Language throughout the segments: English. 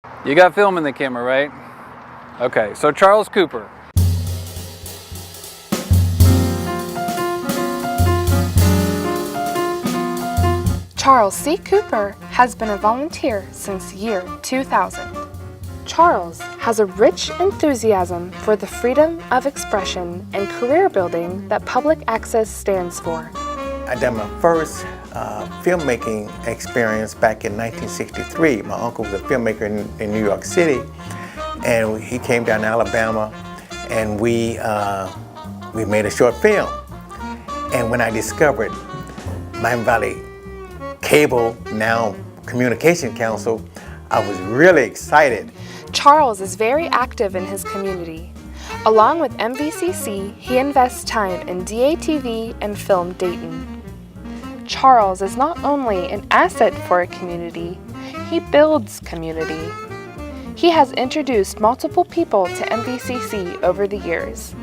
You got film in the camera, right? Okay, so Charles Cooper. Charles C. Cooper has been a volunteer since year 2000. Charles has a rich enthusiasm for the freedom of expression and career building that public access stands for. I did my first filmmaking experience back in 1963. My uncle was a filmmaker in New York City, and he came down to Alabama, and we made a short film. And when I discovered Miami Valley Cable, now Communication Council, I was really excited. Charles is very active in his community. Along with MVCC, he invests time in DATV and Film Dayton. Charles is not only an asset for a community, he builds community. He has introduced multiple people to MVCC over the years,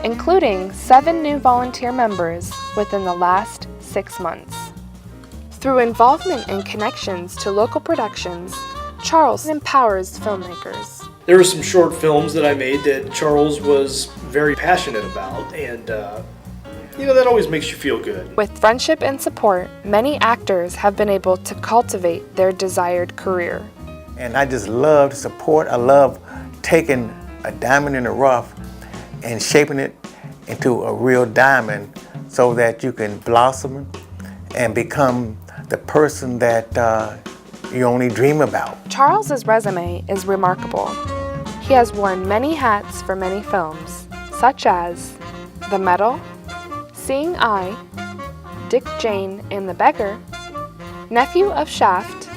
including 7 new volunteer members within the last 6 months. Through involvement and connections to local productions, Charles empowers filmmakers. There were some short films that I made that Charles was very passionate about, and that always makes you feel good. With friendship and support, many actors have been able to cultivate their desired career. And I just love support. I love taking a diamond in the rough and shaping it into a real diamond so that you can blossom and become the person that you only dream about. Charles's resume is remarkable. He has worn many hats for many films, such as The Medal, Seeing Eye, Dick, Jane, and the Beggar, Nephew of Shaft,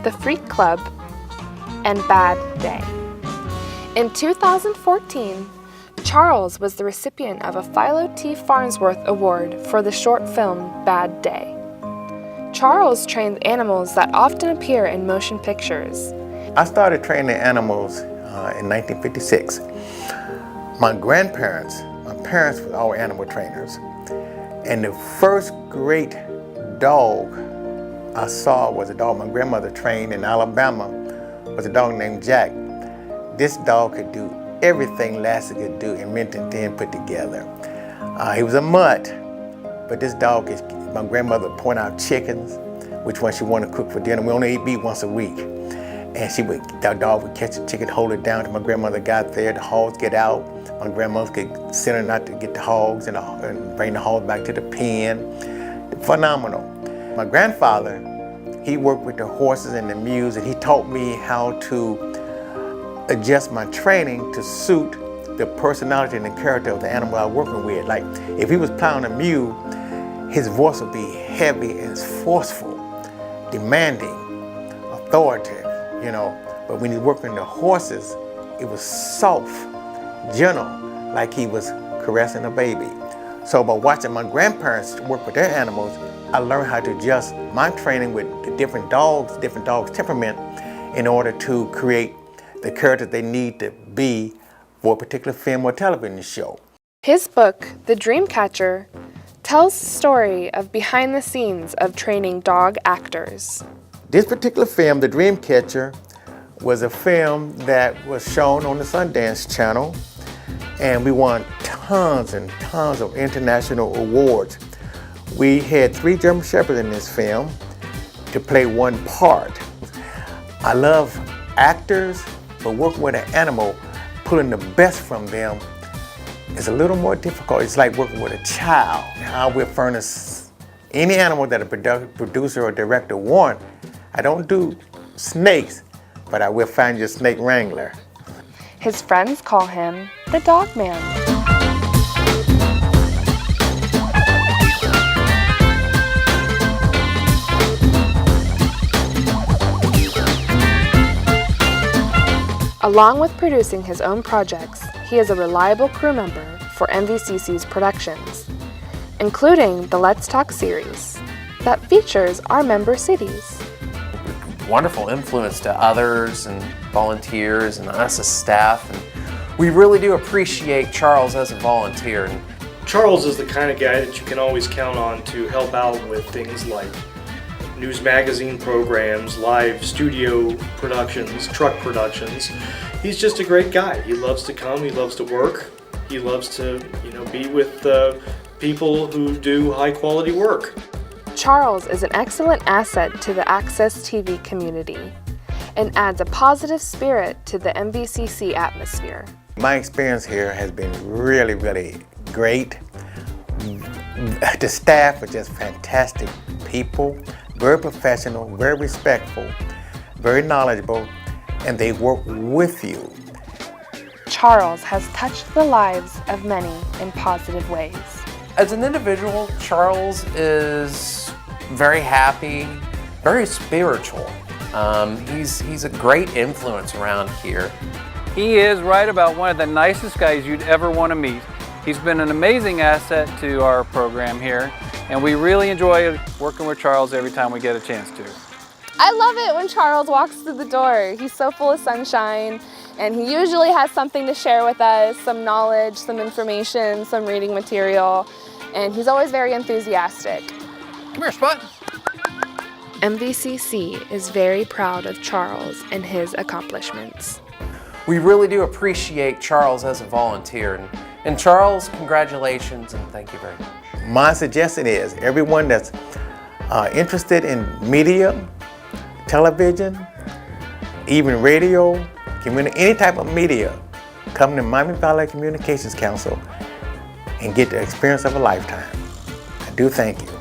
The Freak Club, and Bad Day. In 2014, Charles was the recipient of a Philo T. Farnsworth Award for the short film Bad Day. Charles trains animals that often appear in motion pictures. I started training animals in 1956. My parents were all animal trainers. And the first great dog I saw was a dog my grandmother trained in Alabama, was a dog named Jack. This dog could do everything Lassie could do in Minton 10 put together. He was a mutt, but this dog is, my grandmother would point out chickens, which one she wanted to cook for dinner. We only ate meat once a week. And that dog would catch a chicken, hold it down till my grandmother got there, the hogs get out. My grandmother could send her not to get the hogs and bring the hogs back to the pen. Phenomenal. My grandfather, he worked with the horses and the mules, and he taught me how to adjust my training to suit the personality and the character of the animal I was working with. Like, if he was plowing a mule, his voice would be heavy and forceful, demanding, authoritative, But when he worked with the horses, it was soft, gentle, like he was caressing a baby. So by watching my grandparents work with their animals, I learned how to adjust my training with the different dogs' temperament in order to create the characters they need to be for a particular film or television show. His book, The Dreamcatcher, tells the story of behind the scenes of training dog actors. This particular film, The Dreamcatcher, was a film that was shown on the Sundance Channel, and we won tons and tons of international awards. We had 3 German Shepherds in this film to play one part. I love actors, but working with an animal, pulling the best from them is a little more difficult. It's like working with a child. I will furnish any animal that a producer or director want. I don't do snakes, but I will find you a snake wrangler. His friends call him the Dog Man. Along with producing his own projects, he is a reliable crew member for MVCC's productions, including the Let's Talk series that features our member cities. Wonderful influence to others and volunteers and us as staff. And we really do appreciate Charles as a volunteer. And Charles is the kind of guy that you can always count on to help out with things like news magazine programs, live studio productions, truck productions. He's just a great guy. He loves to come, he loves to work, he loves to, be with people who do high quality work. Charles is an excellent asset to the Access TV community and adds a positive spirit to the MVCC atmosphere. My experience here has been really, really great. The staff are just fantastic people, very professional, very respectful, very knowledgeable, and they work with you. Charles has touched the lives of many in positive ways. As an individual, Charles is very happy, very spiritual. He's a great influence around here. He is right about one of the nicest guys you'd ever want to meet. He's been an amazing asset to our program here, and we really enjoy working with Charles every time we get a chance to. I love it when Charles walks through the door. He's so full of sunshine, and he usually has something to share with us, some knowledge, some information, some reading material, and he's always very enthusiastic. Come here, Spot. MVCC is very proud of Charles and his accomplishments. We really do appreciate Charles as a volunteer. And Charles, congratulations and thank you very much. My suggestion is everyone that's interested in media, television, even radio, any type of media, come to Miami Valley Communications Council and get the experience of a lifetime. I do thank you.